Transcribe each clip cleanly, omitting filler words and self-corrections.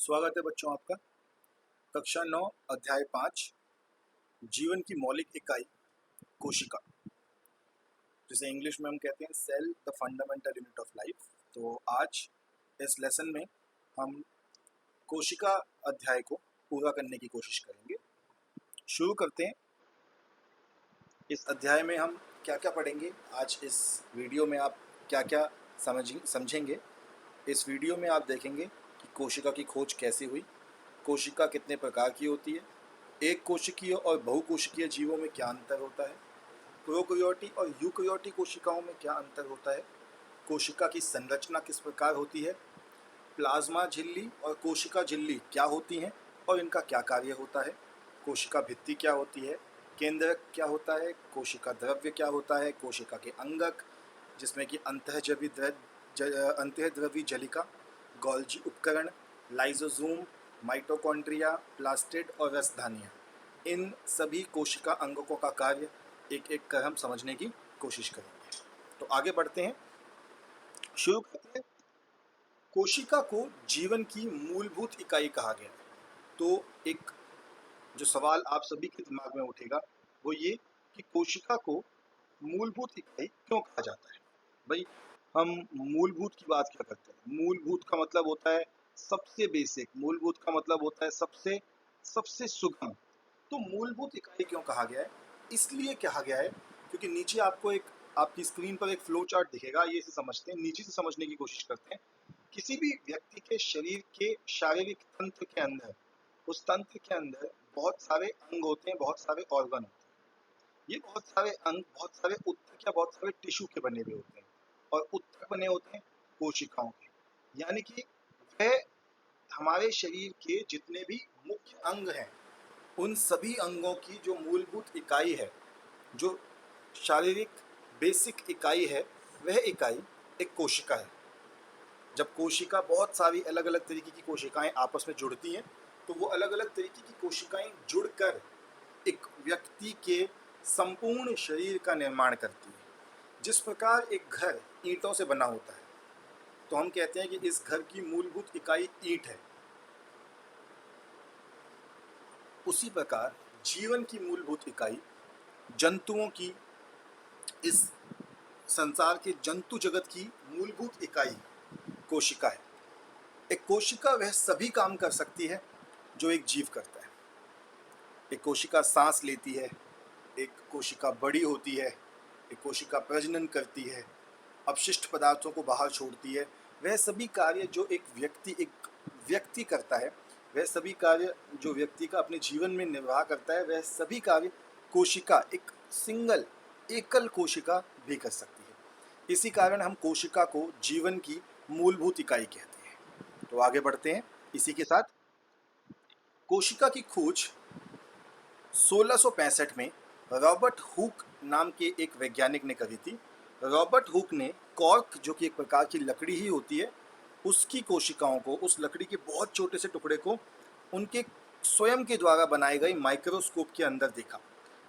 स्वागत है बच्चों आपका। कक्षा 9 अध्याय 5 जीवन की मौलिक इकाई कोशिका, जिसे इंग्लिश में हम कहते हैं cell, the fundamental unit of life. तो आज इस लेसन में हम कोशिका अध्याय को पूरा करने की कोशिश करेंगे। शुरू करते हैं। इस अध्याय में हम क्या क्या पढ़ेंगे, आज इस वीडियो में आप क्या क्या समझेंगे। इस वीडियो में आप देखेंगे कि कोशिका की खोज कैसे हुई, कोशिका कितने प्रकार की होती है, एक कोशिकीय और बहुकोशिकीय जीवों में क्या अंतर होता है, प्रोकैरियोटिक और यूकैरियोटिक कोशिकाओं में क्या अंतर होता है, कोशिका की संरचना किस प्रकार होती है, प्लाज्मा झिल्ली और कोशिका झिल्ली क्या होती हैं और इनका क्या कार्य होता है, कोशिका भित्ति क्या होती है, केंद्रक क्या होता है, कोशिका द्रव्य क्या होता है, कोशिका के अंगक जिसमें कि अंतःद्रवी जलिका, गोल्जी उपकरण, लाइसोसोम, माइटोकॉन्ड्रिया, प्लास्टिड और रसधानियाँ, इन सभी कोशिका अंगकों का कार्य एक एक कर हम समझने की कोशिश करेंगे। तो आगे बढ़ते हैं, शुरू करते हैं। कोशिका को जीवन की मूलभूत इकाई कहा गया है। तो एक जो सवाल आप सभी के दिमाग में उठेगा वो ये कि कोशिका को मूलभूत इकाई क्यों कहा जाता है। भाई, हम मूलभूत की बात क्या करते हैं? मूलभूत का मतलब होता है सबसे बेसिक, मूलभूत का मतलब होता है सबसे सबसे सुगम। तो मूलभूत इकाई क्यों कहा गया है? इसलिए कहा गया है क्योंकि नीचे आपको एक आपकी स्क्रीन पर एक फ्लो चार्ट दिखेगा, ये इसे समझते हैं, नीचे से समझने की कोशिश करते हैं। किसी भी व्यक्ति के शरीर के शारीरिक तंत्र के अंदर, उस तंत्र के अंदर बहुत सारे अंग होते हैं, बहुत सारे ऑर्गन होते हैं। ये बहुत सारे अंग बहुत सारे उत्तक या बहुत सारे टिश्यू के बने हुए होते हैं, और उत्तक बने होते हैं कोशिकाओं के। यानी कि वह हमारे शरीर के जितने भी मुख्य अंग हैं, उन सभी अंगों की जो मूलभूत इकाई है, जो शारीरिक बेसिक इकाई है, वह इकाई एक कोशिका है। जब कोशिका बहुत सारी अलग अलग तरीके की कोशिकाएं आपस में जुड़ती हैं, तो वो अलग अलग तरीके की कोशिकाएं जुड़कर एक व्यक्ति के संपूर्ण शरीर का निर्माण करती है। जिस प्रकार एक घर ईंटों से बना होता है, तो हम कहते हैं कि इस घर की मूलभूत इकाई ईंट है। उसी प्रकार जीवन की मूलभूत इकाई जंतुओं की, इस संसार के जंतु जगत की मूलभूत इकाई कोशिका है। एक कोशिका वह सभी काम कर सकती है जो एक जीव करता है। एक कोशिका सांस लेती है, एक कोशिका बड़ी होती है, एक कोशिका प्रजनन करती है, अपशिष्ट पदार्थों को बाहर छोड़ती है। वह सभी कार्य जो एक व्यक्ति करता है, वह सभी कार्य जो व्यक्ति का अपने जीवन में निर्वाह करता है, वह सभी कार्य कोशिका, एक सिंगल एकल कोशिका भी कर सकती है। इसी कारण हम कोशिका को जीवन की मूलभूत इकाई कहते हैं। तो आगे बढ़ते हैं। इसी के साथ कोशिका की खोज 1665 में रॉबर्ट हुक नाम के एक वैज्ञानिक ने करी थी। रॉबर्ट हुक ने कॉर्क, जो कि एक प्रकार की लकड़ी ही होती है, उसकी कोशिकाओं को, उस लकड़ी के बहुत छोटे से टुकड़े को उनके स्वयं के द्वारा बनाए गए माइक्रोस्कोप के अंदर देखा।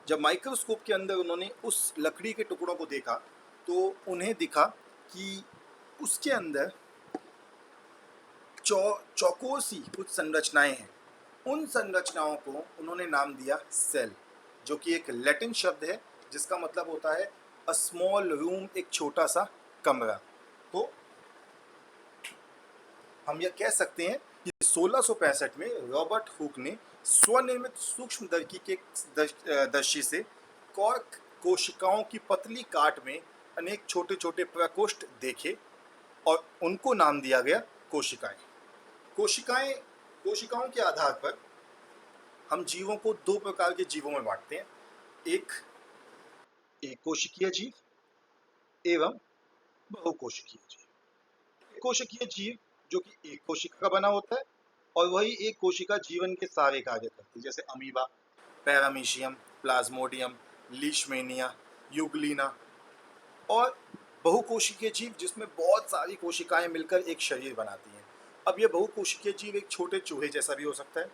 जब माइक्रोस्कोप के अंदर उन्होंने उस लकड़ी के टुकड़ों को देखा, तो उन्हें दिखा कि उसके अंदर चौकोर सी कुछ संरचनाएं हैं। उन संरचनाओं को उन्होंने नाम दिया सेल, जो कि एक लैटिन शब्द है जिसका मतलब होता है अ स्मॉल रूम, एक छोटा सा कमरा। तो हम यह कह सकते हैं कि 1665 में रॉबर्ट हुक ने स्वनिर्मित सूक्ष्मदर्शी के दर्शी से कॉर्क कोशिकाओं की पतली काट में अनेक छोटे छोटे प्रकोष्ठ देखे और उनको नाम दिया गया कोशिकाएं। कोशिकाओं के आधार पर हम जीवों को दो प्रकार के जीवों में बांटते हैं, एक कोशिकीय जीव एवं बहुकोशिकीय जीव। कोशिकीय जीव जो कि एक कोशिका का बना होता है, और वही एक कोशिका जीवन के सारे कार्य करती है, जैसे amoeba, paramecium, Plasmodium, Leishmania, Euglena. और बहुकोशिकीय जीव जिसमें बहुत सारी कोशिकाएं मिलकर एक शरीर बनाती हैं। अब यह बहुकोशिकीय जीव एक छोटे चूहे जैसा भी हो सकता है,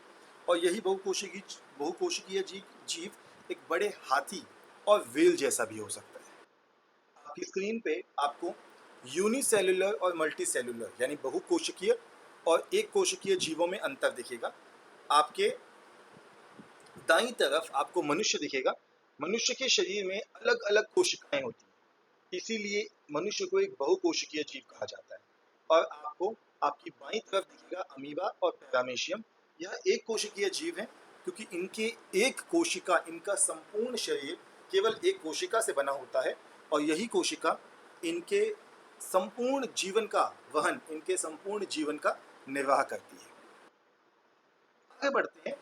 और यही बहुकोशिकीय जीव एक बड़े हाथी और व्हेल जैसा भी हो सकता है। आपकी स्क्रीन पे आपको यूनिसेल्युलर और मल्टीसेल्युलर यानी बहुकोशिकीय और एक कोशिकीय जीवों में अंतर दिखेगा। आपके दाईं तरफ आपको मनुष्य दिखेगा। मनुष्य के शरीर में अलग अलग कोशिकाएं होती हैं, इसीलिए मनुष्य को एक बहुकोशिकीय जीव कहा जाता है। और आपको आपकी बाईं तरफ दिखेगा अमीबा और पैरामीशियम। यह एक कोशिकीय जीव है क्योंकि इनके एक कोशिका, इनका संपूर्ण शरीर केवल एक कोशिका से बना होता है और यही कोशिका इनके संपूर्ण जीवन का वहन, इनके संपूर्ण जीवन का निर्वाह करती है। आगे बढ़ते हैं,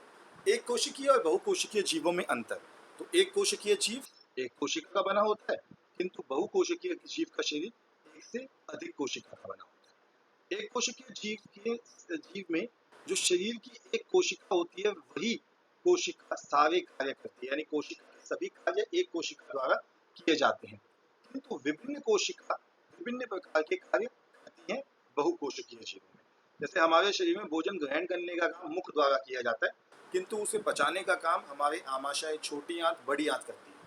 एक कोशिकीय और बहुकोशिकीय जीवों में अंतर। तो एक कोशिकीय जीव एक कोशिका का बना होता है, किंतु बहुकोशिकीय जीव का शरीर एक से अधिक कोशिका का बना होता है। एक कोशिकीय जीव में जो शरीर की एक कोशिका होती है, वही कोशिका सारे कार्य करती है, यानी कोशिका के सभी कार्य एक कोशिका द्वारा किए जाते हैं। किंतु विभिन्न कोशिका विभिन्न प्रकार के कार्य करती हैं बहुकोशिकीय जीवों में। जैसे हमारे शरीर में भोजन ग्रहण करने का काम मुख द्वारा किया जाता है, किंतु उसे पचाने का काम हमारे आमाशय, छोटी आंत, बड़ी आंत करती है।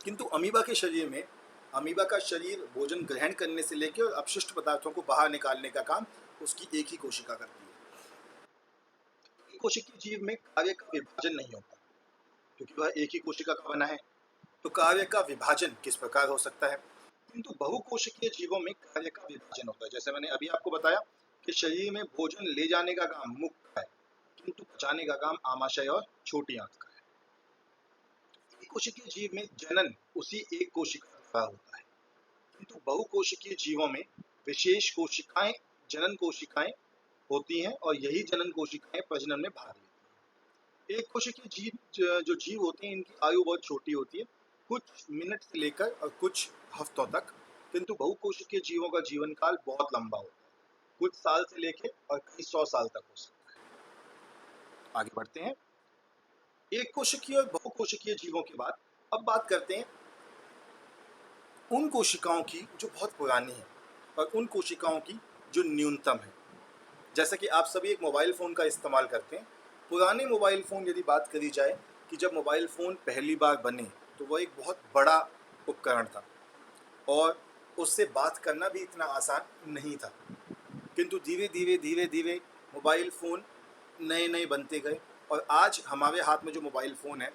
किंतु अमीबा के शरीर में, अमीबा का शरीर भोजन ग्रहण करने से लेकर और अपशिष्ट पदार्थों को बाहर निकालने का काम उसकी एक ही कोशिका करती है। एक कोशिकीय जीव में कार्य का विभाजन नहीं होता क्योंकि वह एक ही कोशिका का बना है। तो कार्य का विभाजन किस प्रकार हो सकता है? किंतु बहुकोशिकीय जीवों में कार्य का विभाजन होता है। जैसे मैंने अभी आपको बताया कि शरीर में भोजन ले जाने का काम मुख का है, किंतु पचाने का काम आमाशय और छोटी आंत का है। एक कोशिकीय जीव में जनन उसी एक कोशिका द्वारा होता है, किंतु बहुकोशिकीय जीवों में विशेष कोशिकाएं, जनन कोशिकाएं होती हैं और यही जनन कोशिकाएं प्रजनन में भाग लेती हैं। एक कोशिकीय जीव जो जीव होते हैं, इनकी आयु बहुत छोटी होती है, कुछ मिनट से लेकर और कुछ हफ्तों तक, किंतु बहुकोशिकीय जीवों का जीवन काल बहुत लंबा होता है, कुछ साल से लेकर और कई 100 साल तक हो सकता है। आगे बढ़ते हैं, एक कोशिकीय और बहुकोशिकीय जीवों के बाद अब बात करते हैं उन कोशिकाओं की जो बहुत पुरानी है और उन कोशिकाओं की जो न्यूनतम है। जैसे कि आप सभी एक मोबाइल फ़ोन का इस्तेमाल करते हैं। पुराने मोबाइल फ़ोन यदि बात करी जाए कि जब मोबाइल फ़ोन पहली बार बने तो वह एक बहुत बड़ा उपकरण था और उससे बात करना भी इतना आसान नहीं था। किंतु धीरे धीरे धीरे धीरे मोबाइल फ़ोन नए नए बनते गए और आज हमारे हाथ में जो मोबाइल फ़ोन है,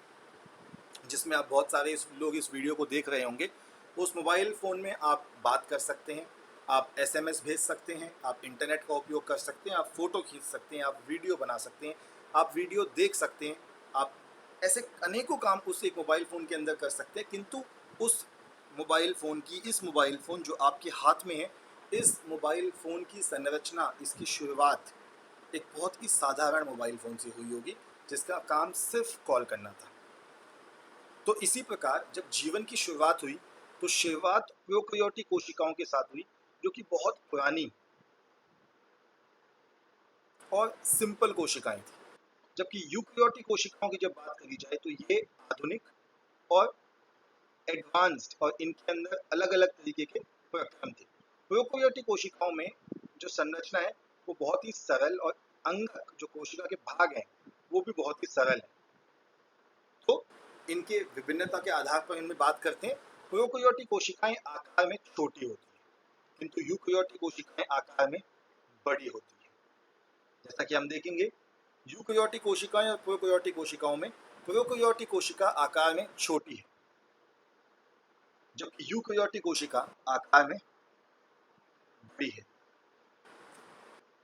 जिसमें आप बहुत सारे लोग इस वीडियो को देख रहे होंगे, उस मोबाइल फ़ोन में आप बात कर सकते हैं, आप एसएमएस भेज सकते हैं, आप इंटरनेट का उपयोग कर सकते हैं, आप फ़ोटो खींच सकते हैं, आप वीडियो बना सकते हैं, आप वीडियो देख सकते हैं, आप ऐसे अनेकों काम उस एक मोबाइल फ़ोन के अंदर कर सकते हैं। किंतु उस मोबाइल फ़ोन की, इस मोबाइल फ़ोन जो आपके हाथ में है, इस मोबाइल फ़ोन की संरचना, इसकी शुरुआत एक बहुत ही साधारण मोबाइल फ़ोन से हुई होगी, जिसका काम सिर्फ कॉल करना था। तो इसी प्रकार जब जीवन की शुरुआत हुई तो शुरुआत प्रोकैरियोटिक कोशिकाओं के साथ हुई, जो कि बहुत पुरानी और सिंपल कोशिकाएं थी। जबकि यूकैरियोटिक कोशिकाओं की जब बात करी जाए तो ये आधुनिक और एडवांस्ड और इनके अंदर अलग अलग तरीके के प्रक्रम थे। प्रोकैरियोटिक कोशिकाओं में जो संरचना है वो बहुत ही सरल और अंग, जो कोशिका के भाग हैं, वो भी बहुत ही सरल है। तो इनके विभिन्नता के आधार पर इनमें बात करते हैं। प्रोकैरियोटिक कोशिकाएं आकार में छोटी होती हैं, किंतु यूकैरियोटिक कोशिकाएं आकार में बड़ी होती हैं। जैसा कि हम देखेंगे, यूकैरियोटिक कोशिकाएं और प्रोकैरियोटिक कोशिकाओं में प्रोकैरियोटिक कोशिका आकार में छोटी है, जबकि यूकैरियोटिक कोशिका आकार में बड़ी है।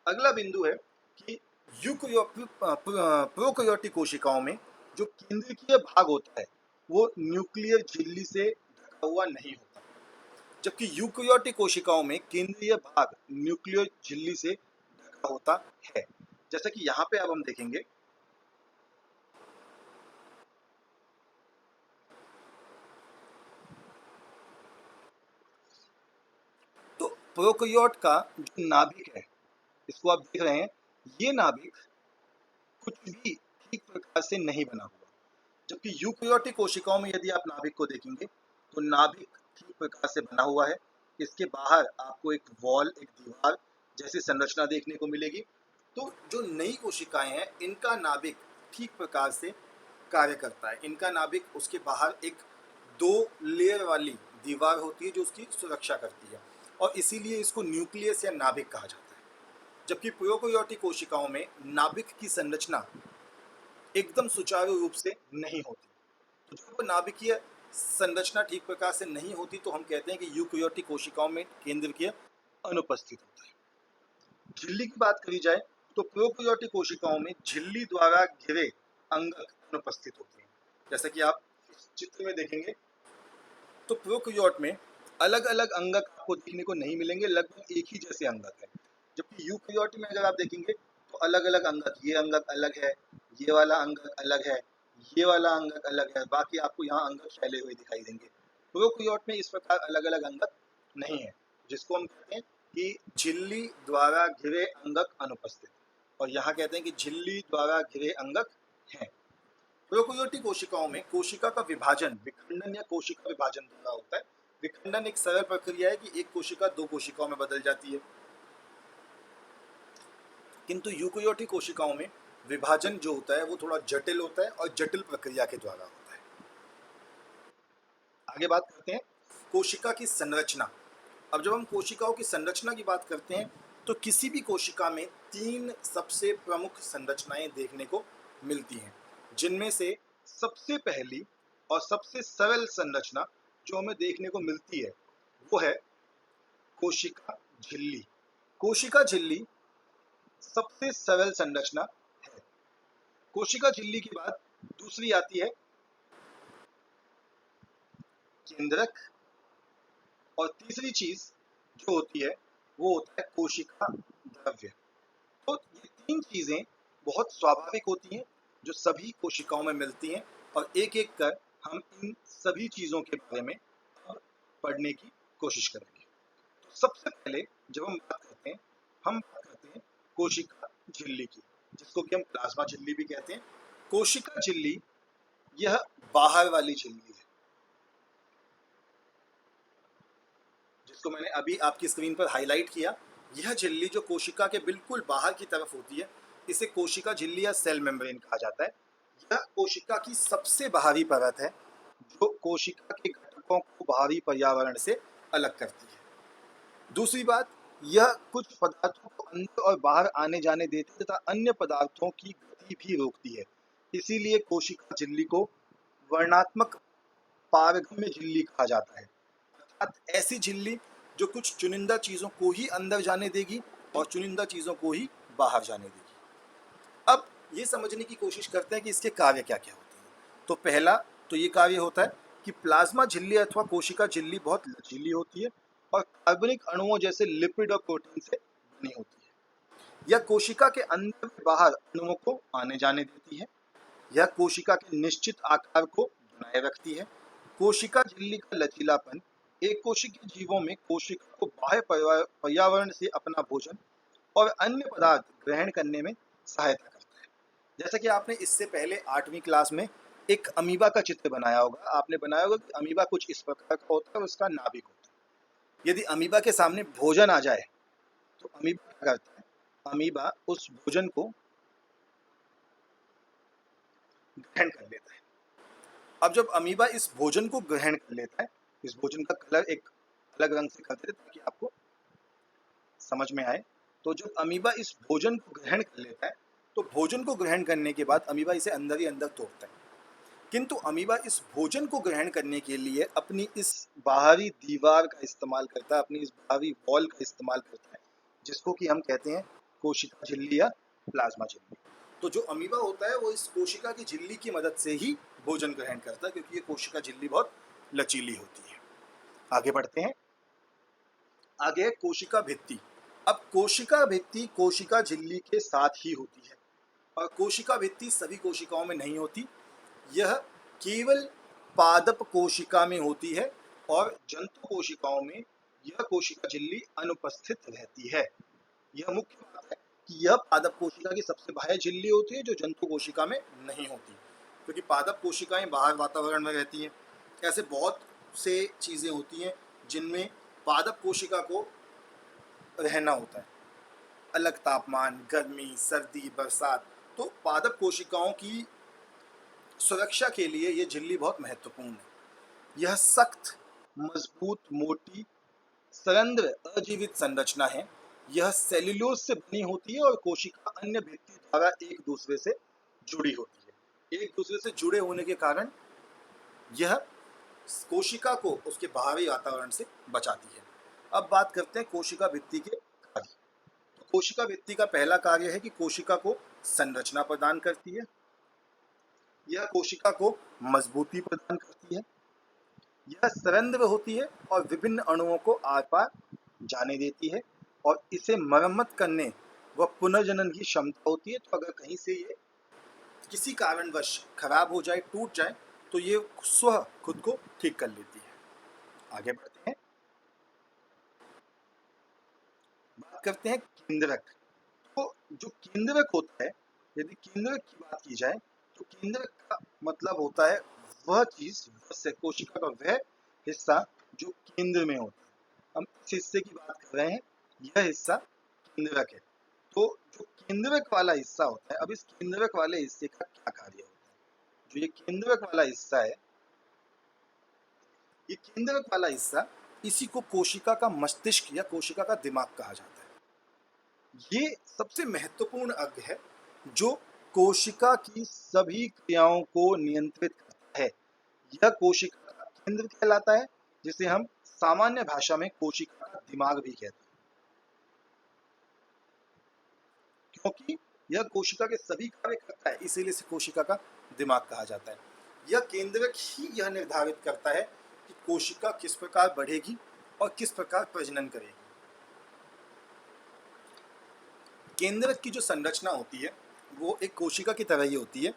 अगला बिंदु है कि प्रोकैरियोटिक कोशिकाओं में जो केंद्रीय भाग होता है वो न्यूक्लियर झिल्ली से ढका हुआ नहीं होता, जबकि यूकैरियोटिक कोशिकाओं में केंद्रीय भाग न्यूक्लियर झिल्ली से ढका होता है। जैसा कि यहाँ पे अब हम देखेंगे, तो प्रोकैरियोट का जो नाभिक है, इसको आप देख रहे हैं, ये नाभिक कुछ भी ठीक प्रकार से नहीं बना हुआ, जबकि यूकैरियोटिक कोशिकाओं में यदि आप नाभिक को देखेंगे तो नाभिक ठीक प्रकार से बना हुआ है। इसके बाहर आपको एक वॉल, एक दीवार जैसी संरचना देखने को मिलेगी। तो जो नई कोशिकाएं हैं, इनका नाभिक ठीक प्रकार से कार्य करता है। इनका नाभिक, उसके बाहर एक 2 लेयर वाली दीवार होती है जो उसकी सुरक्षा करती है। और इसीलिए इसको न्यूक्लियस या नाभिक कहा जाता है। जबकि प्रोकैरियोटिक कोशिकाओं में नाभिक की संरचना एकदम सुचारू रूप से नहीं होती। तो जब नाभिकीय संरचना ठीक प्रकार से नहीं होती तो हम कहते हैं कि यूकेरियोटिक कोशिकाओं में केंद्रकीय अनुपस्थित होता है। झिल्ली की बात करी जाए तो प्रोकैरियोटिक कोशिकाओं में झिल्ली द्वारा घिरे अंगक अनुपस्थित होते हैं। जैसा कि आप इस चित्र में देखेंगे तो प्रोकैरियोट में अलग अलग अंगक आपको देखने को नहीं मिलेंगे, लगभग एक ही जैसे अंगक है। जबकि यूकेरियोट में अगर आप देखेंगे तो अलग अलग अंगक, ये अंगक अलग है, ये वाला अंगक अलग है, ये वाला अंगक अलग है, बाकी आपको यहाँ अंगक फैले हुए दिखाई देंगे। प्रोकैरियोट में इस प्रकार अलग अलग अंगक नहीं है, जिसको हम कहते हैं कि झिल्ली द्वारा घिरे अंगक अनुपस्थित, और यहाँ कहते हैं कि झिल्ली द्वारा घिरे अंगक हैं। प्रोकैरियोटिक कोशिकाओं में कोशिका का विभाजन विखंडन या कोशिका विभाजन द्वारा होता है। विखंडन एक सरल प्रक्रिया है कि एक कोशिका दो कोशिकाओं में बदल जाती है, किंतु यूकेरियोटिक कोशिकाओं में विभाजन जो होता है वो थोड़ा जटिल होता है और जटिल प्रक्रिया के द्वारा होता है। आगे बात करते हैं कोशिका की संरचना। अब जब हम कोशिकाओं की संरचना की बात करते हैं तो किसी भी कोशिका में तीन सबसे प्रमुख संरचनाएं देखने को मिलती हैं, जिनमें से सबसे पहली और सबसे सरल संरचना जो हमें देखने को मिलती है वो है कोशिका झिल्ली। कोशिका झिल्ली सबसे सरल संरचना है। कोशिका झिल्ली के बाद दूसरी आती है केंद्रक, और तीसरी चीज जो होती है वो होता है कोशिका द्रव्य। तो ये तीन चीजें बहुत स्वाभाविक होती हैं जो सभी कोशिकाओं में मिलती हैं, और एक एक कर हम इन सभी चीजों के बारे में पढ़ने की कोशिश करेंगे। तो सबसे पहले जब हम बात करते हैं कोशिका झिल्ली की, जिसको कि हम प्लाज्मा झिल्ली भी कहते हैं। कोशिका झिल्ली यह बाहर वाली झिल्ली है, जिसको मैंने अभी आपकी स्क्रीन पर हाईलाइट किया। यह झिल्ली जो कोशिका के बिल्कुल बाहर की तरफ होती है, इसे कोशिका झिल्ली या सेल मेम्ब्रेन कहा जाता है। यह कोशिका की सबसे बाहरी परत है जो कोशिका के घटकों को बाहरी पर्यावरण से अलग करती है। दूसरी बात, यह कुछ पदार्थों को अंदर और बाहर आने जाने देती है तथा अन्य पदार्थों की गति भी रोकती है। इसीलिए कोशिका झिल्ली को वर्णात्मक पारगम्य झिल्ली कहा जाता है, अर्थात ऐसी झिल्ली जो कुछ चुनिंदा चीजों को ही अंदर जाने देगी और चुनिंदा चीजों को ही बाहर जाने देगी। अब ये समझने की कोशिश करते हैं कि इसके कार्य क्या क्या होते हैं। तो पहला तो ये कार्य होता है कि प्लाज्मा झिल्ली अथवा कोशिका झिल्ली बहुत लचीली होती है और कार्बनिक अणुओं जैसे लिपिड और प्रोटीन से बनी होती है। यह कोशिका के अंदर व बाहर अणुओं को आने जाने देती है। यह कोशिका के निश्चित आकार को बनाए रखती है। कोशिका झिल्ली का लचीलापन एक कोशिकीय जीवों में कोशिका को बाह्य पर्यावरण से अपना भोजन और अन्य पदार्थ ग्रहण करने में सहायता करता है। जैसा कि आपने इससे पहले 8वीं क्लास में एक अमीबा का चित्र बनाया होगा, आपने बनाया होगा कि अमीबा कुछ इस प्रकार का होता है और उसका नाभिक होता है। यदि अमीबा के सामने भोजन आ जाए तो अमीबा क्या करता है, अमीबा उस भोजन को ग्रहण कर लेता है। अब जब अमीबा इस भोजन को ग्रहण कर लेता है, इस भोजन का कलर एक अलग रंग से कर देते ताकि आपको समझ में आए। तो जब अमीबा इस भोजन को ग्रहण कर लेता है तो भोजन को ग्रहण करने के बाद अमीबा इसे अंदर ही अंदर तोड़ता है, किंतु अमीबा इस भोजन को ग्रहण करने के लिए अपनी इस बाहरी दीवार का इस्तेमाल करता है, अपनी इस बाहरी वॉल का इस्तेमाल करता है, जिसको कि हम कहते हैं कोशिका झिल्ली या प्लाज्मा झिल्ली। तो जो अमीबा होता है वो इस कोशिका की झिल्ली की मदद से ही भोजन ग्रहण करता है, क्योंकि ये कोशिका झिल्ली बहुत लचीली होती है। आगे बढ़ते हैं। आगे है कोशिका भित्ति। अब कोशिका भित्ति कोशिका झिल्ली के साथ ही होती है, और कोशिका भित्ति सभी कोशिकाओं में नहीं होती। यह केवल पादप कोशिका में होती है और जंतु कोशिकाओं में यह कोशिका झिल्ली अनुपस्थित रहती है। यह मुख्य बात है कि यह पादप कोशिका की सबसे बाह्य झिल्ली होती है जो जंतु कोशिका में नहीं होती, क्योंकि पादप कोशिकाएं बाहर वातावरण में रहती हैं। ऐसे बहुत से चीज़ें होती हैं जिनमें पादप कोशिका को रहना होता है, अलग तापमान, गर्मी, सर्दी, बरसात। तो पादप कोशिकाओं की सुरक्षा के लिए ये झिल्ली बहुत महत्वपूर्ण है। यह सख्त, मजबूत, मोटी, सरंध्र अजीवित संरचना है। यह सेल्यूलोज से बनी होती है और कोशिका अन्य भित्ति द्वारा एक दूसरे से जुड़ी होती है। एक दूसरे से जुड़े होने के कारण यह कोशिका को उसके बाहरी वातावरण से बचाती है। अब बात करते हैं कोशिका भित्ति के कार्य। तो कोशिका भित्ति का पहला कार्य है कि कोशिका को संरचना प्रदान करती है। यह कोशिका को मजबूती प्रदान करती है। यह सरंध्र होती है और विभिन्न अणुओं को आर पार जाने देती है और इसे मरम्मत करने व पुनर्जनन की क्षमता होती है। तो अगर कहीं से ये किसी कारणवश खराब हो जाए, टूट जाए, तो ये स्वतः खुद को ठीक कर लेती है। आगे बढ़ते हैं, बात करते हैं केंद्रक। तो जो केंद्रक होता है, यदि केंद्रक की बात की जाए तो केंद्रक का मतलब होता है वह चीज, कोशिका का वह हिस्सा जो केंद्र में होता है। हम इस हिस्से की बात कर रहे हैं, यह हिस्सा केंद्रक है। तो जो केंद्रक वाला हिस्सा होता है, अब इस केंद्रक वाले हिस्से का क्या कार्य होता है? जो ये केंद्रक वाला हिस्सा है, ये केंद्रक वाला हिस्सा, इसी को कोशिका का मस्तिष्क या कोशिका का दिमाग कहा जाता है। ये सबसे महत्वपूर्ण अंग है जो कोशिका की सभी क्रियाओं को नियंत्रित करता है। यह कोशिका का केंद्र कहलाता है, जिसे हम सामान्य भाषा में कोशिका का दिमाग भी कहते हैं, क्योंकि यह कोशिका के सभी कार्य करता है, इसीलिए इसे कोशिका का दिमाग कहा जाता है। यह केंद्रक ही यह निर्धारित करता है कि कोशिका किस प्रकार बढ़ेगी और किस प्रकार प्रजनन करेगी। केंद्रक की जो संरचना होती है वो एक कोशिका की तरह ही होती है।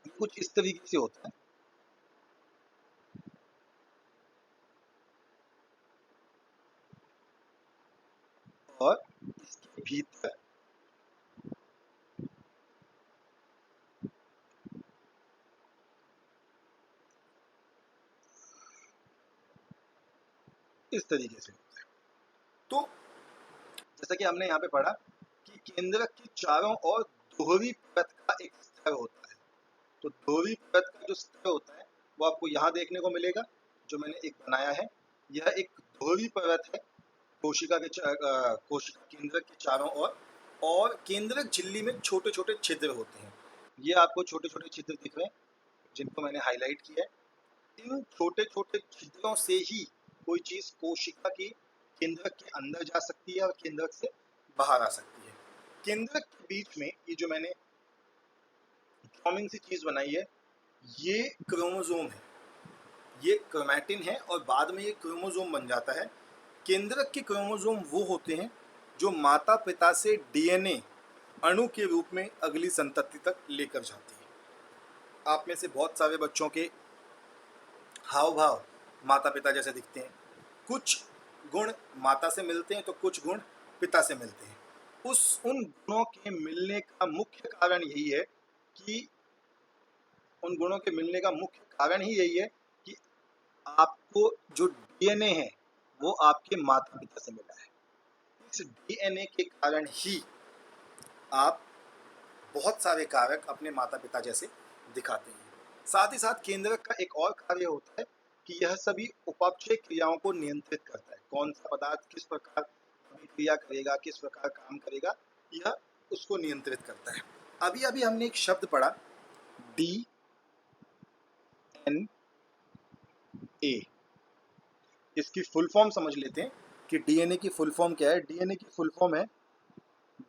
कुछ इस तरीके से होता है, और इसके भीतर इस तरीके से होता है। तो जैसा कि हमने यहाँ पे पढ़ा कि केंद्रक की चारों ओर दोहरी परत का एक स्तर होता है। तो दोहरी परत का जो स्तर होता है वो आपको यहाँ देखने को मिलेगा, जो मैंने एक बनाया है। यह एक दोहरी परत है कोशिका के कोशिका केंद्रक के चारों ओर, और केंद्रक झिल्ली में छोटे छोटे छिद्र होते हैं। ये आपको छोटे छोटे छिद्र दिख रहे हैं, जिनको मैंने हाईलाइट किया है। इन छोटे छोटे छिद्रों से ही कोई चीज कोशिका की केंद्रक के अंदर जा सकती है और केंद्रक से बाहर आ सकती है। केंद्रक के बीच में ये जो मैंने सी चीज बनाई है, ये क्रोमोसोम है। ये क्रोमैटिन है और बाद में ये क्रोमोसोम बन जाता है। केंद्रक के क्रोमोसोम वो होते हैं जो माता पिता से डीएनए अणु के रूप में अगली संतति तक लेकर जाती है। आप में से बहुत सारे बच्चों के हाव भाव माता पिता जैसे दिखते हैं। कुछ गुण माता से मिलते हैं तो कुछ गुण पिता से मिलते हैं। उन गुणों के मिलने का मुख्य कारण यही है कि कि आपको जो डीएनए है वो आपके माता पिता से मिला है। इस डीएनए के कारण ही आप बहुत सारे कारक अपने माता पिता जैसे दिखाते हैं। साथ ही साथ केंद्रक का एक और कार्य होता है कि यह सभी उपापचय क्रियाओं को नियंत्रित करता है। कौन सा पदार्थ किस प्रकार क्रिया करेगा, किस प्रकार काम करेगा, यह उसको नियंत्रित करता है। अभी अभी हमने एक शब्द पढ़ा, डी एन ए। इसकी फुल फॉर्म समझ लेते हैं कि डीएनए की फुल फॉर्म क्या है। डीएनए की फुल फॉर्म है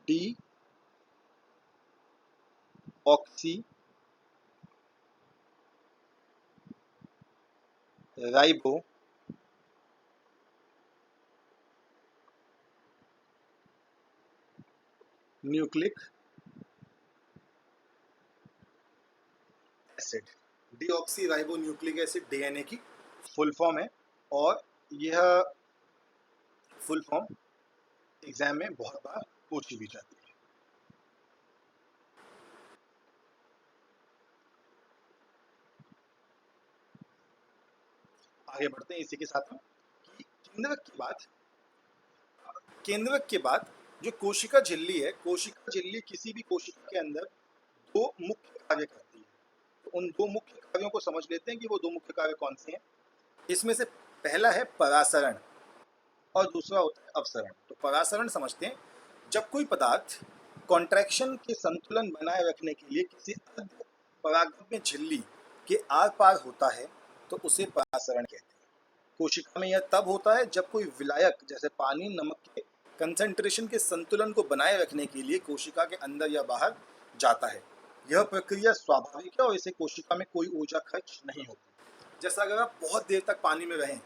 D oxy ribo nucleic acid. Deoxy ribo nucleic acid DNA की फुल फॉर्म है, और यह फुल फॉर्म एग्जाम में बहुत बार पूछी भी जाती है। आगे बढ़ते हैं इसी के साथ हम कि केंद्रक के बाद जो कोशिका झिल्ली है, कोशिका झिल्ली किसी भी कोशिका के अंदर दो मुख्य कार्य करती है। तो उन दो मुख्य कार्यों को समझ लेते हैं कि वो दो मुख्य कार्य कौन से हैं। इसमें से पहला है परासरण। और दूसरा होता है अपसरण। तो परासरण समझते हैं, जब कोई पदार्थ कॉन्ट्रैक्शन के संतुलन बनाए रखने के लिए किसी अर्ध परागम्य झिल्ली के आर पार होता है तो उसे परासरण कहते हैं। कोशिका में यह तब होता है जब कोई विलायक जैसे पानी नमक के कंसंट्रेशन के संतुलन को बनाए रखने के लिए कोशिका के अंदर या बाहर जाता है। यह प्रक्रिया स्वाभाविक है और इसे कोशिका में कोई ऊर्जा खर्च नहीं होती। जैसा अगर आप बहुत देर तक पानी में रहें,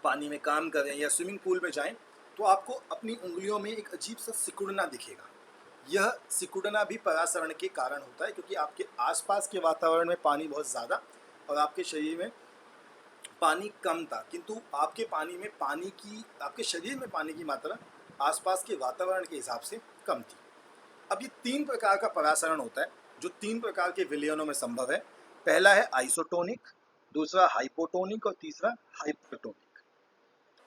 पानी में काम करें या स्विमिंग पूल में जाएं, तो आपको अपनी उंगलियों में एक अजीब सा सिकुड़ना दिखेगा। यह सिकुड़ना भी परासरण के कारण होता है, क्योंकि आपके आसपास के वातावरण में पानी बहुत ज़्यादा और आपके शरीर में पानी कम था, किंतु आपके शरीर में पानी की मात्रा आसपास के वातावरण के हिसाब से कम थी। अब ये 3 प्रकार का परासरण होता है जो 3 प्रकार के विलयनों में संभव है। पहला है आइसोटोनिक, दूसरा हाइपोटोनिक और तीसरा हाइपरटोनिक।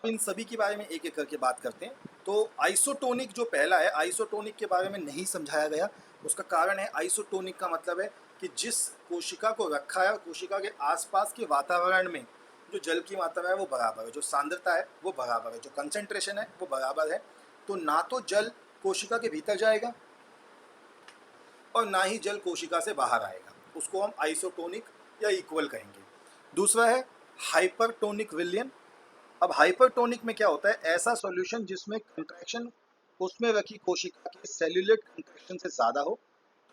इन सभी के बारे में एक एक करके बात करते हैं। तो आइसोटोनिक जो पहला है, आइसोटोनिक के बारे में नहीं समझाया गया। उसका कारण है, आइसोटोनिक का मतलब है कि जिस कोशिका को रखा है कोशिका के आसपास के वातावरण में जो जल की मात्रा है वो बराबर है, जो सांद्रता है वो बराबर है, जो कंसंट्रेशन है वो बराबर है। तो ना तो जल कोशिका के भीतर जाएगा और ना ही जल कोशिका से बाहर आएगा, उसको हम आइसोटोनिक या इक्वल कहेंगे। दूसरा है हाइपरटोनिक विलयन। अब हाइपरटोनिक में क्या होता है, ऐसा सॉल्यूशन जिसमें कंट्रैक्शन उसमें रखी कोशिका के सेल्यूलेट कंट्रैक्शन से ज़्यादा हो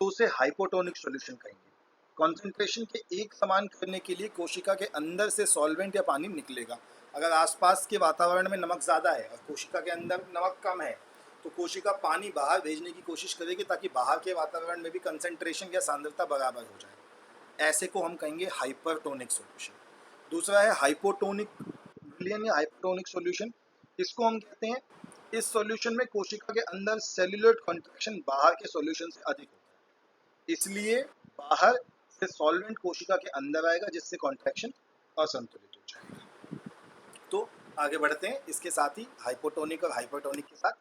तो उसे हाइपोटोनिक सॉल्यूशन कहेंगे। कॉन्सेंट्रेशन के एक समान करने के लिए कोशिका के अंदर से सॉल्वेंट या पानी निकलेगा। अगर आसपास के वातावरण में नमक ज़्यादा है और कोशिका के अंदर नमक कम है तो कोशिका पानी बाहर भेजने की कोशिश करेगी ताकि बाहर के वातावरण में भी कंसंट्रेशन या सांद्रता बराबर हो जाए। ऐसे को हम कहेंगे हाइपरटोनिक सॉल्यूशन। दूसरा है हाइपोटोनिक विलयन या हाइपोटोनिक सॉल्यूशन। इसको हम कहते हैं, इस सॉल्यूशन में कोशिका के अंदर सेल्यूलर कॉन्ट्रैक्शन बाहर के सॉल्यूशन से अधिक होता है, इसलिए बाहर से सॉल्वेंट कोशिका के अंदर आएगा जिससे कॉन्ट्रैक्शन असंतुलित हो जाएगा। तो आगे बढ़ते हैं इसके साथ ही हाइपोटोनिक और हाइपरटोनिक के साथ।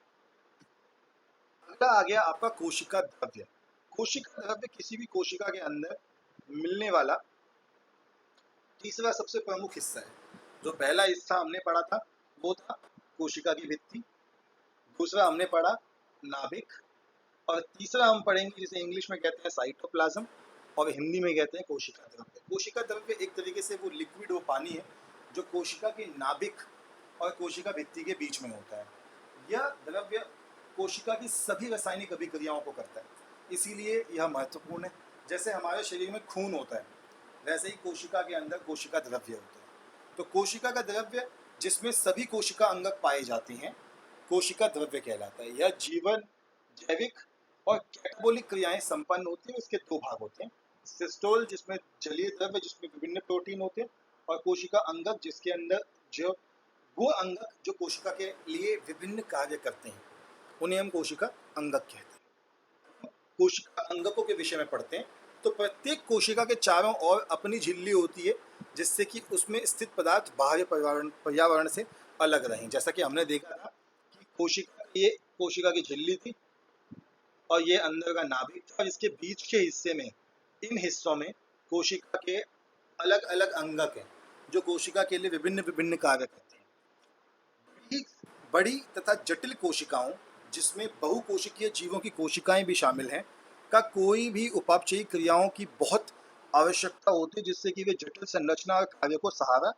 अगला आ गया आपका कोशिका द्रव्य। कोशिका द्रव्य किसी भी कोशिका के अंदर मिलने वाला तीसरा सबसे प्रमुख हिस्सा है। जो पहला हिस्सा हमने पढ़ा था वो था कोशिका की भित्ति, दूसरा हमने पढ़ा नाभिक, और तीसरा हम पढ़ेंगे जिसे इंग्लिश में कहते हैं साइटोप्लाज्म और हिंदी में कहते हैं कोशिका द्रव्य। कोशिका द्रव्य एक तरीके से वो लिक्विड, वो पानी है जो कोशिका के नाभिक और कोशिका भित्ति के बीच में होता है। यह द्रव्य कोशिका की सभी रासायनिक अभिक्रियाओं को करता है, इसीलिए यह महत्वपूर्ण है। जैसे हमारे शरीर में खून होता है वैसे ही कोशिका के अंदर कोशिका द्रव्य होता है। तो कोशिका का द्रव्य जिसमें सभी कोशिका अंगक पाए जाते हैं कोशिका द्रव्य कहलाता है। यह जीवन, जैविक और कैटाबोलिक क्रियाएं संपन्न होती है। इसके 2 भाग होते हैं, सिस्टोल जिसमें जलीय द्रव्य जिसमें विभिन्न प्रोटीन होते हैं, और कोशिका अंगक जिसके अंदर जो वो अंगक जो कोशिका के लिए विभिन्न कार्य करते हैं उन्हें हम कोशिका अंगक कहते हैं। कोशिका अंगकों के विषय में पढ़ते हैं। तो प्रत्येक कोशिका के चारों ओर अपनी झिल्ली होती है जिससे कि उसमें स्थित पदार्थ बाहरी पर्यावरण से अलग रहें। जैसा कि हमने देखा था कि ये कोशिका की झिल्ली थी और ये अंदर का नाभिक था, और इसके बीच के हिस्से में, इन हिस्सों में कोशिका के अलग अलग अंगक हैं जो कोशिका के लिए विभिन्न विभिन्न कार्य करते हैं। बड़ी तथा जटिल कोशिकाओं जिसमें बहुकोशिकीय जीवों की कोशिकाएं भी शामिल हैं का कोई भी उपापचयी क्रियाओं की बहुत आवश्यकता होती है जिससे कि वे जटिल संरचना और कार्य को सहारा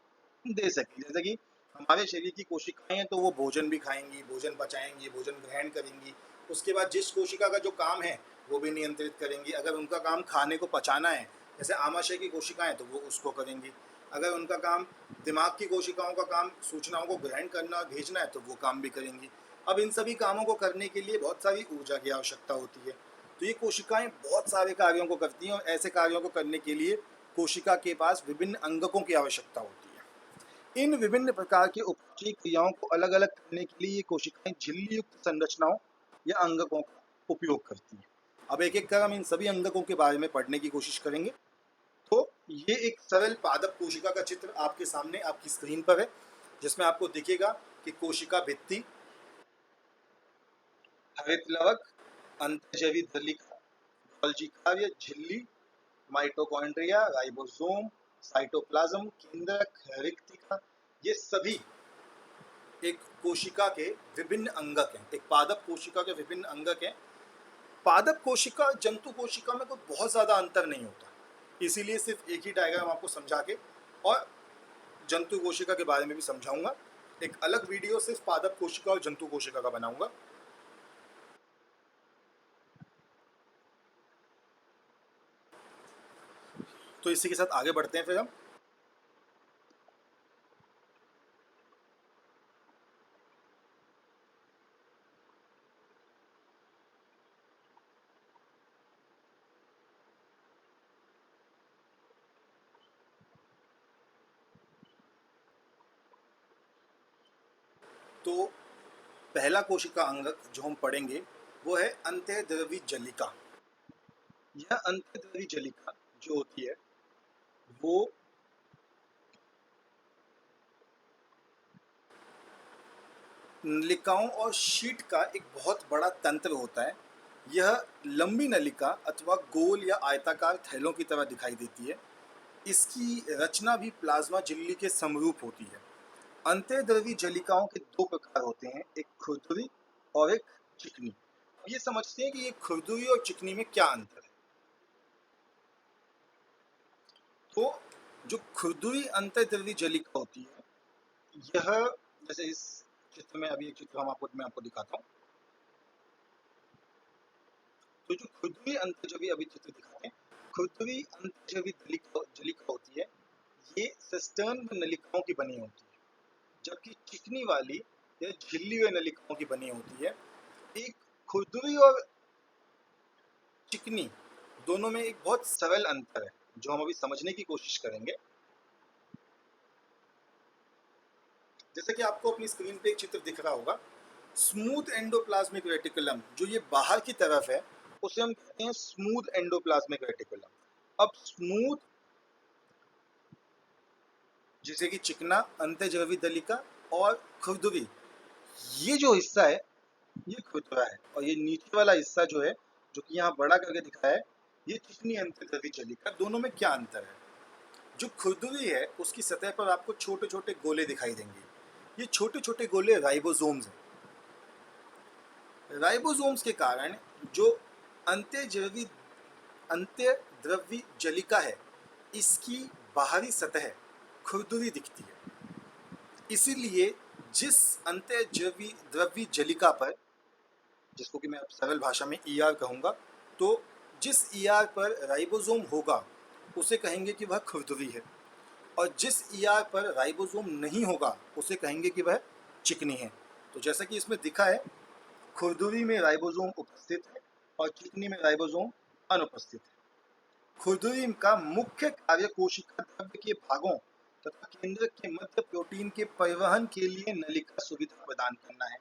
दे सकें। जैसे कि हमारे शरीर की कोशिकाएं हैं तो वो भोजन भी खाएंगी, भोजन पचाएंगी, भोजन ग्रहण करेंगी। उसके बाद जिस कोशिका का जो काम है वो भी नियंत्रित करेंगी। अगर उनका काम खाने को पचाना है, जैसे आमाशय की कोशिकाएं, तो वो उसको करेंगी। अगर उनका काम दिमाग की कोशिकाओं का काम सूचनाओं को ग्रहण करना और भेजना है तो वो काम भी करेंगी। अब इन सभी कामों को करने के लिए बहुत सारी ऊर्जा की आवश्यकता होती है। तो ये कोशिकाएं बहुत सारे कार्यों को करती हैं और ऐसे कार्यों को करने के लिए कोशिका के पास विभिन्न अंगकों की आवश्यकता होती है। इन विभिन्न प्रकार के उपचयी क्रियाओं को अलग अलग करने के लिए ये कोशिकाएं झिल्ली युक्त संरचनाओं या अंगकों का उपयोग करती हैं। अब एक एक कर हम इन सभी अंगकों के बारे में पढ़ने की कोशिश करेंगे। तो ये एक सरल पादप कोशिका का चित्र आपके सामने आपकी स्क्रीन पर है, जिसमें आपको दिखेगा कि कोशिका भित्ति, हरित लवक, अंतर्जैवी धलिका, गोल्जी कार्य, झिल्ली, माइटोकॉन्ड्रिया, राइबोसोम, साइटोप्लाज्म, केंद्रक, रिक्तिका, ये सभी एक कोशिका के विभिन्न अंगक हैं, एक पादप कोशिका के विभिन्न अंगक हैं। पादप कोशिका जंतु कोशिका में कोई बहुत ज़्यादा अंतर नहीं होता, इसीलिए सिर्फ एक ही डायग्राम आपको समझा के और जंतु कोशिका के बारे में भी समझाऊंगा। एक अलग वीडियो सिर्फ पादप कोशिका और जंतु कोशिका का बनाऊंगा। तो इसी के साथ आगे बढ़ते हैं फिर हम। तो पहला कोशिका अंगक जो हम पढ़ेंगे वो है अंतःद्रवी जलिका। यह अंतःद्रवी जलिका जो होती है वो नलिकाओं और शीट का एक बहुत बड़ा तंत्र होता है। यह लंबी नलिका अथवा गोल या आयताकार थैलों की तरह दिखाई देती है। इसकी रचना भी प्लाज्मा झिल्ली के समरूप होती है। अंतःद्रवी जलिकाओं के दो प्रकार होते हैं, एक खुरदुरी और एक चिकनी। अब ये समझते हैं कि ये खुरदुरी और चिकनी में क्या अंतर है। तो जो खुरदुरी अंतःद्रवी जलिका होती है, यह जैसे इस चित्र में, अभी एक चित्र मैं आपको दिखाता हूँ। तो जो खुरदुरी अंतःद्रवी, अभी चित्र दिखाते हैं, खुरदुरी अंतःद्रवी जलिका होती है, ये सिस्टर्न नलिकाओं की बनी होती है, जबकि चिकनी वाली या झिल्ली व नलिकाओं की बनी होती है। एक खुरदुरी और चिकनी दोनों में एक बहुत सरल अंतर है जो हम अभी समझने की कोशिश करेंगे। जैसे कि आपको अपनी स्क्रीन पे एक चित्र दिख रहा होगा, स्मूथ एंडोप्लाज्मिक रेटिकुलम जो ये बाहर की तरफ है उसे हम कहते हैं स्मूथ एंडोप्लाज्मिक रेटिकुलम। अब स्मूथ जैसे कि चिकना अंतःद्रवी जलिका और खुरदुरी, ये जो हिस्सा है ये खुरदुरा है, और ये नीचे वाला हिस्सा जो है जो कि यहाँ बड़ा करके दिखाया है ये चिकनी अंतःद्रवी जलिका। दोनों में क्या अंतर है? जो खुरदुरी है उसकी सतह पर आपको छोटे छोटे गोले दिखाई देंगे। ये छोटे छोटे गोले राइबोसोम्स हैं। राइबोसोम्स के कारण जो अंतःद्रवी जलिका है इसकी बाहरी सतह खुरदुरी दिखती है। इसीलिए जिस अंतःद्रवी जलिका पर, जिसको कि मैं अब सरल भाषा में ईआर कहूँगा, तो जिस ईआर पर राइबोसोम होगा उसे कहेंगे कि वह खुरदुरी है, और जिस ईआर पर राइबोसोम नहीं होगा उसे कहेंगे कि वह चिकनी है। तो जैसा कि इसमें दिखा है, खुरदुरी में राइबोसोम उपस्थित है और चिकनी में राइबोसोम अनुपस्थित है। खुरदुरी का मुख्य कार्य कोशिका द्रव्य के भागों तथा केंद्रक के मध्य प्रोटीन के परिवहन के लिए नलिका सुविधा प्रदान करना है,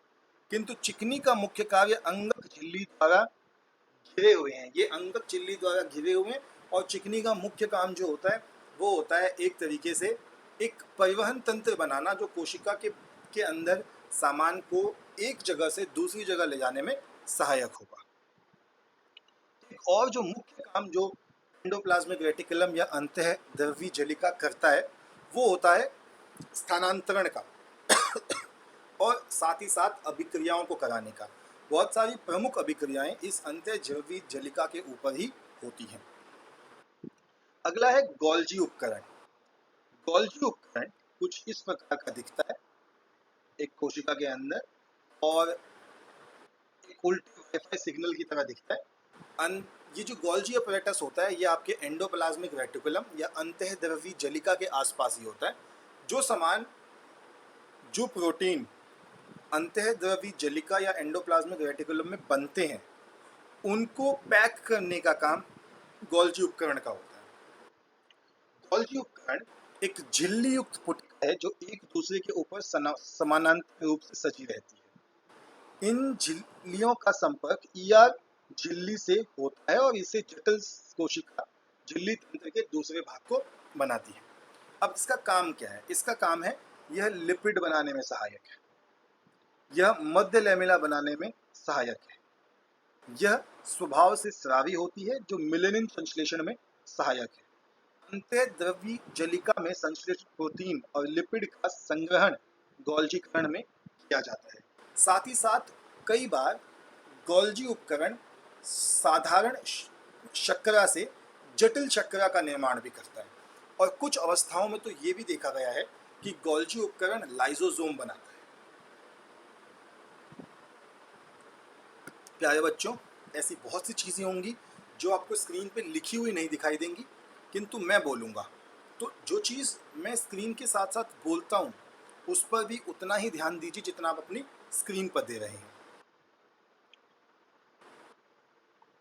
किंतु चिकनी का मुख्य कार्य अंगक झिल्ली द्वारा घिरे हुए हैं। ये अंगक झिल्ली द्वारा घिरे हुए हैं, और चिकनी का मुख्य काम जो होता है वो होता है एक तरीके से एक परिवहन तंत्र बनाना जो कोशिका के अंदर सामान को एक जगह से दूसरी जगह ले जाने में सहायक होगा। एक और जो मुख्य काम जो एंडोप्लाज्मिक रेटिकुलम या अंतःद्रवी जलिका करता है वो होता है स्थानांतरण का और साथ ही साथ अभिक्रियाओं को कराने का। बहुत सारी प्रमुख अभिक्रियाएं इस अंतःद्रवी जलिका के ऊपर ही होती हैं। अगला है गोल्जी उपकरण। गोल्जी उपकरण कुछ इस प्रकार का दिखता है एक कोशिका के अंदर, और एक उल्टे वाईफाई सिग्नल की तरह दिखता है। ये जो गोल्जी अपैरेटस होता है ये आपके एंडोप्लाज्मिक रेटिकुलम या अंतःद्रवी जलिका के आसपास ही होता है। जो सामान, जो प्रोटीन अंतःद्रवी जलिका या एंडोप्लाज्मिक रेटिकुलम में बनते हैं उनको पैक करने का काम गोल्जी उपकरण का होता है। गोल्जी उपकरण एक झिल्ली युक्त पुटिका है जो एक दूसरे के ऊपर समानांतर रूप से सजी रहती है। इन झिल्लियों का संपर्क ईआर झिल्ली से होता है और इसे जटिल कोशिका झिल्ली तंत्र के दूसरे भाग को बनाती है। अब इसका काम क्या है? इसका काम है यह लिपिड बनाने में सहायक है, यह मध्य लैमेला बनाने में सहायक है, यह स्वभाव से स्रावी होती है जो मिलेनिन संश्लेषण में सहायक है। अंतःद्रव्यी जलिका में संश्लेषित प्रोटीन और लिपिड का संग्रहण गोल्जीकरण में किया जाता है। साथ ही साथ कई बार गोल्जी उपकरण साधारण शर्करा से जटिल शर्करा का निर्माण भी करता है, और कुछ अवस्थाओं में तो ये भी देखा गया है कि गोल्जी उपकरण लाइसोसोम बनाता है। प्यारे बच्चों, ऐसी बहुत सी चीज़ें होंगी जो आपको स्क्रीन पे लिखी हुई नहीं दिखाई देंगी, किंतु मैं बोलूँगा तो जो चीज़ मैं स्क्रीन के साथ साथ बोलता हूँ उस पर भी उतना ही ध्यान दीजिए जितना आप अपनी स्क्रीन पर दे रहे हैं।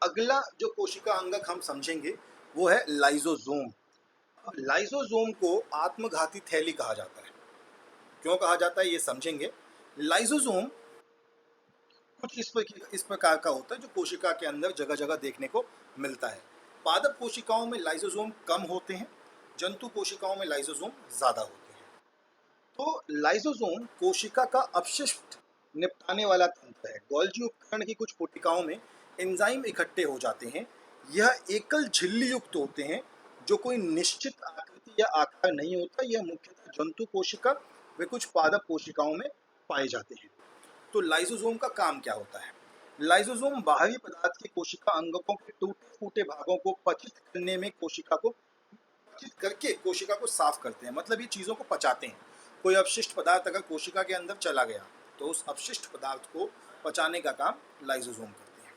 अगला जो कोशिका अंगक हम समझेंगे वो है लाइसोसोम। अब लाइसोसोम को आत्मघाती थैली कहा जाता है। क्यों कहा जाता है ये समझेंगे। लाइसोसोम कुछ इस प्रकार का होता है जो कोशिका के अंदर जगह जगह देखने को मिलता है। पादप कोशिकाओं में लाइसोसोम कम होते हैं, जंतु कोशिकाओं में लाइसोसोम ज़्यादा होते हैं। तो लाइसोसोम कोशिका का अपशिष्ट निपटाने वाला तंत्र है। गोल्जी उपकरण की कुछ कोशिकाओं में एंजाइम इकट्ठे हो जाते हैं। यह एकल झिल्ली युक्त होते हैं जो कोई निश्चित आकृति या आकार नहीं होता। यह मुख्यतः जंतु कोशिका व कुछ पादप कोशिकाओं में पाए जाते हैं। तो लाइसोसोम का काम क्या होता है? लाइसोसोम बाहरी पदार्थ के कोशिका अंगकों के टूटे फूटे भागों को पचित करने में पचित करके कोशिका को साफ करते हैं। मतलब ये चीज़ों को पचाते हैं। कोई अपशिष्ट पदार्थ अगर कोशिका के अंदर चला गया तो उस अपशिष्ट पदार्थ को पचाने का काम लाइसोसोम करते हैं।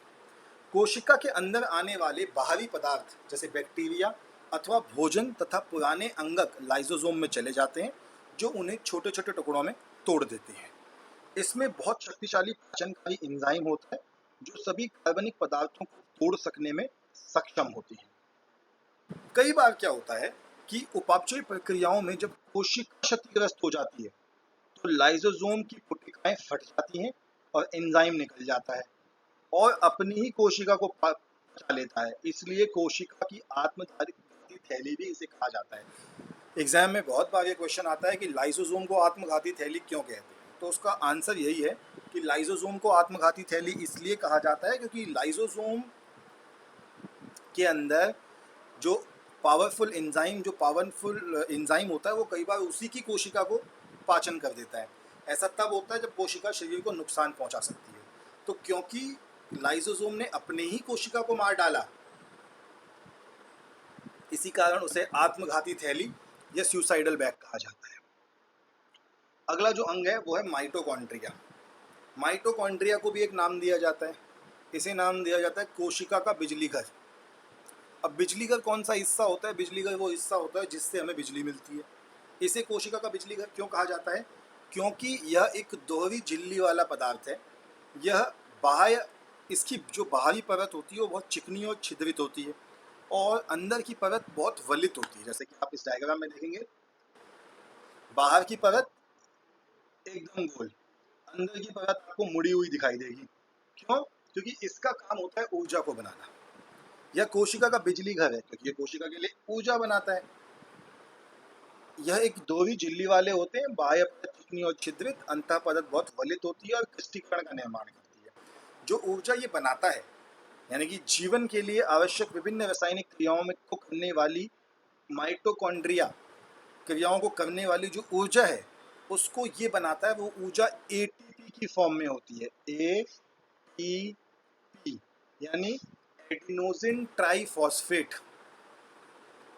कोशिका के अंदर आने वाले बाहरी पदार्थ जैसे बैक्टीरिया अथवा भोजन तथा पुराने अंगक लाइसोसोम में चले जाते हैं, जो उन्हें छोटे छोटे टुकड़ों में तोड़ देते हैं। इसमें बहुत शक्तिशाली पाचनकारी एंजाइम होता है जो सभी कार्बनिक पदार्थों को तोड़ सकने में सक्षम होती है। कई बार क्या होता है कि उपापचय प्रक्रियाओं में जब कोशिका क्षतिग्रस्त हो जाती है तो लाइसोसोम की कोशिकाएं फट जाती हैं और एंजाइम निकल जाता है और अपनी ही कोशिका को पचा लेता है। इसलिए कोशिका की आत्मघाती थैली भी इसे कहा जाता है। एग्जाम में बहुत बार ये क्वेश्चन आता है कि लाइसोसोम को आत्मघाती थैली क्यों कहते हैं। तो उसका आंसर यही है कि लाइसोसोम को आत्मघाती थैली इसलिए कहा जाता है क्योंकि लाइसोसोम के अंदर जो पावरफुल एंजाइम होता है वो कई बार उसी की कोशिका को पाचन कर देता है। ऐसा तब होता है जब कोशिका शरीर को नुकसान पहुंचा सकती है। तो क्योंकि लाइसोसोम ने अपने ही कोशिका को मार डाला, इसी कारण उसे आत्मघाती थैली या सुसाइडल बैग कहा जाता है। अगला जो अंग है वो है माइटोकॉन्ड्रिया। माइटोकॉन्ड्रिया को भी एक नाम दिया जाता है। इसे नाम दिया जाता है कोशिका का बिजली घर। अब बिजली घर कौन सा हिस्सा होता है? बिजली घर वो हिस्सा होता है जिससे हमें बिजली मिलती है। इसे कोशिका का बिजली घर क्यों कहा जाता है? क्योंकि यह एक दोहरी झिल्ली वाला पदार्थ है। यह इसकी जो बाहरी परत होती है वो बहुत चिकनी और छिद्रित होती है और अंदर की परत बहुत वलित होती है। जैसे कि आप इस डायग्राम में देखेंगे, बाहर की परत एकदम गोल, अंदर की परत आपको मुड़ी हुई दिखाई देगी। क्यों? क्योंकि इसका काम होता है ऊर्जा को बनाना। यह कोशिका का बिजली घर है क्योंकि ये कोशिका के लिए ऊर्जा बनाता है। यह एक दोहरी झिल्ली वाले होते हैं। बाह्य परत चिकनी और छिद्रित, अंतः परत बहुत वलित होती है और क्रिस्टीकरण का निर्माण करती है। जो ऊर्जा ये बनाता है, यानी कि जीवन के लिए आवश्यक विभिन्न रासायनिक क्रियाओं में को करने वाली माइटोकॉन्ड्रिया क्रियाओं को करने वाली जो ऊर्जा है उसको ये बनाता है। वो ऊर्जा एटीपी की फॉर्म में होती है। एटीपी यानी एडिनोसिन ट्राइफॉस्फेट।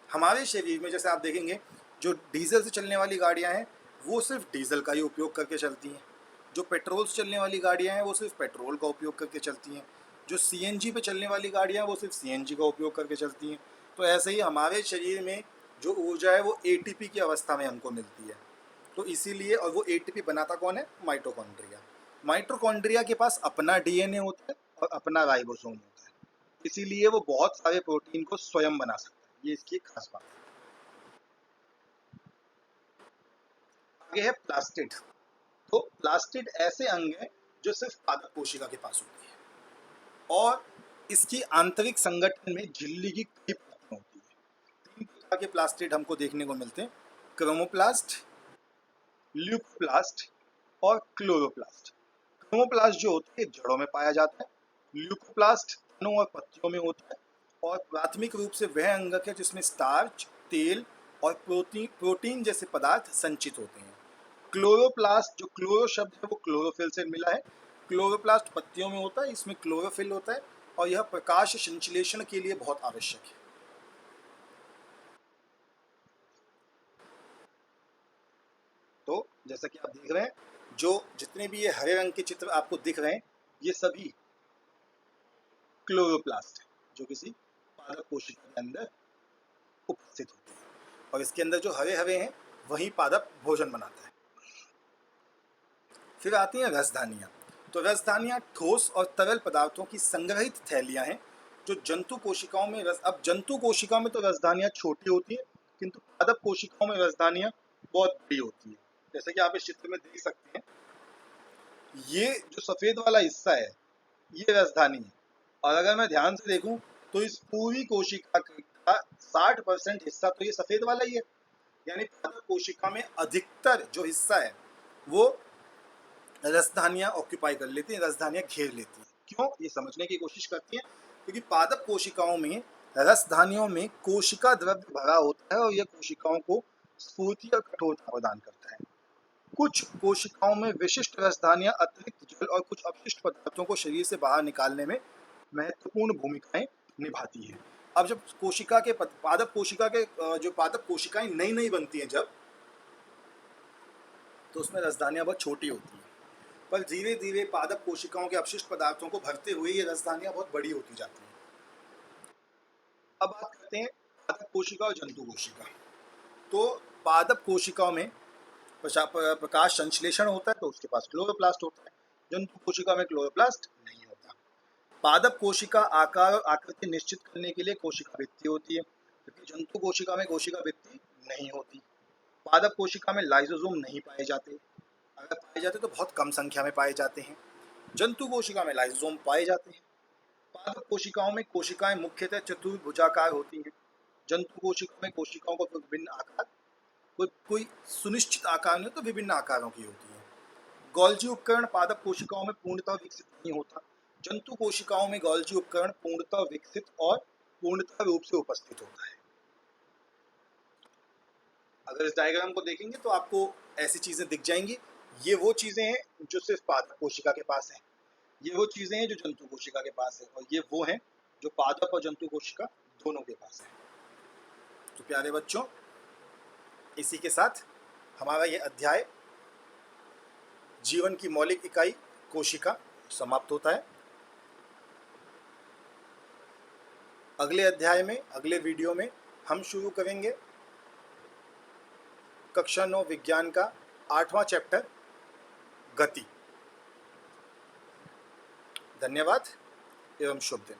हमारे शरीर में जैसे आप देखेंगे जो डीजल से चलने वाली गाड़ियां हैं वो सिर्फ डीजल का ही उपयोग करके चलती हैं। जो पेट्रोल से चलने वाली गाड़ियां हैं वो सिर्फ पेट्रोल का उपयोग करके चलती हैं। जो सीएनजी पे चलने वाली गाड़ियां हैं वो सिर्फ सीएनजी का उपयोग करके चलती हैं। तो ऐसे ही हमारे शरीर में जो ऊर्जा है वो एटीपी की अवस्था में हमको मिलती है। तो इसीलिए, और वो एटीपी बनाता कौन है? माइटोकॉन्ड्रिया। माइटोकॉन्ड्रिया के पास अपना डीएनए होता है और अपना राइबोसोम होता है। इसीलिए वो बहुत सारे प्रोटीन को स्वयं बना सकता है। ये इसकी एक खास बात है। आगे है प्लास्टिड। तो प्लास्टिड ऐसे अंग है जो सिर्फ पादप कोशिका के पास होती है और इसकी आंतरिक संगठन में झिल्ली की कई परतें होती है। 3 प्रकार के प्लास्टिड हमको देखने को मिलते हैं: क्रोमोप्लास्ट, ल्यूकोप्लास्ट और क्लोरोप्लास्ट। क्रोमोप्लास्ट जो होता है जड़ों में पाया जाता है। ल्यूकोप्लास्ट तनों और पत्तियों में होता है और प्राथमिक रूप से वह अंगक है जिसमें स्टार्च तेल और प्रोटीन जैसे पदार्थ संचित होते हैं। क्लोरोप्लास्ट, जो क्लोरो शब्द है वो क्लोरोफिल से मिला है। क्लोरोप्लास्ट पत्तियों में होता है, इसमें क्लोरोफिल होता है और यह प्रकाश संश्लेषण के लिए बहुत आवश्यक है। तो जैसा कि आप देख रहे हैं, जो जितने भी ये हरे रंग के चित्र आपको दिख रहे हैं, ये सभी क्लोरोप्लास्ट है, जो किसी पादप कोशिका के अंदर उपस्थित होते हैं और इसके अंदर जो हरे हरे हैं वही पादप भोजन बनाता है। फिर आती हैं रसधानियाँ। तो रसधानियाँ ठोस और तरल पदार्थों की संग्रहित थैलियाँ हैं जो जंतु कोशिकाओं में अब जंतु कोशिकाओं में तो रसधानियाँ छोटी होती है, किंतु पादप कोशिकाओं में रसधानियाँ बहुत बड़ी होती है। जैसे कि आप इस चित्र में देख सकते हैं, ये जो सफ़ेद वाला हिस्सा है ये रसधानी है, और अगर मैं ध्यान से देखूं तो इस पूरी कोशिका का 60% हिस्सा तो ये सफ़ेद वाला ही है। यानी पादप कोशिका में अधिकतर जो हिस्सा है वो रसधानियाँ ऑक्यूपाई कर लेती हैं, रसधानियाँ घेर लेती हैं। क्यों, ये समझने की कोशिश करती हैं, क्योंकि पादप कोशिकाओं में रसधानियों में कोशिका द्रव्य भरा होता है और यह कोशिकाओं को स्फूर्ति और कठोरता प्रदान करता है। कुछ कोशिकाओं में विशिष्ट रसधानियाँ अतिरिक्त जल और कुछ अपशिष्ट पदार्थों को शरीर से बाहर निकालने में महत्वपूर्ण भूमिकाएं निभाती हैं। अब जब कोशिका के पादप कोशिका के जो पादप कोशिकाएं नई नई बनती हैं जब, तो उसमें रसधानियाँ बहुत छोटी होती हैं, पर धीरे धीरे पादप कोशिकाओं के अपशिष्ट पदार्थों को भरते हुए ये रसधानियाँ बहुत बड़ी होती जाती हैं। अब बात करते हैं पादप कोशिका और जंतु कोशिका। तो पादप कोशिकाओं में प्रकाश संश्लेषण होता है तो उसके पास क्लोरोप्लास्ट होता है। जंतु कोशिका में क्लोरोप्लास्ट नहीं होता। पादप कोशिका आकार और आकृति निश्चित करने के लिए कोशिका भित्ति होती है, क्योंकि जंतु कोशिका में कोशिका भित्ति नहीं होती। पादप कोशिका में लाइसोसोम नहीं पाए जाते, अगर पाए जाते तो बहुत कम संख्या में पाए जाते हैं। जंतु कोशिका में लाइसोसोम पाए जाते हैं। पादप कोशिकाओं में कोशिकाएं मुख्यतः चतुर्भुजाकार होती हैं। जंतु कोशिकाओं में कोशिकाओं को विभिन्न आकार, कोई सुनिश्चित आकार नहीं तो विभिन्न आकारों की होती है। गोल्जी उपकरण पादप कोशिकाओं में पूर्णतः विकसित नहीं होता। जंतु कोशिकाओं में गोल्जी उपकरण पूर्णतः विकसित और पूर्णतः रूप से उपस्थित होता है। अगर इस डायग्राम को देखेंगे तो आपको ऐसी चीजें दिख जाएंगी। ये वो चीजें हैं जो सिर्फ पादप कोशिका के पास है, ये वो चीजें हैं जो जंतु कोशिका के पास है, और ये वो हैं जो पादप और जंतु कोशिका दोनों के पास है। तो प्यारे बच्चों, इसी के साथ हमारा ये अध्याय जीवन की मौलिक इकाई कोशिका समाप्त होता है। अगले अध्याय में, अगले वीडियो में हम शुरू करेंगे कक्षा 9 विज्ञान का 8वां चैप्टर गति। धन्यवाद एवं शुभ दिन।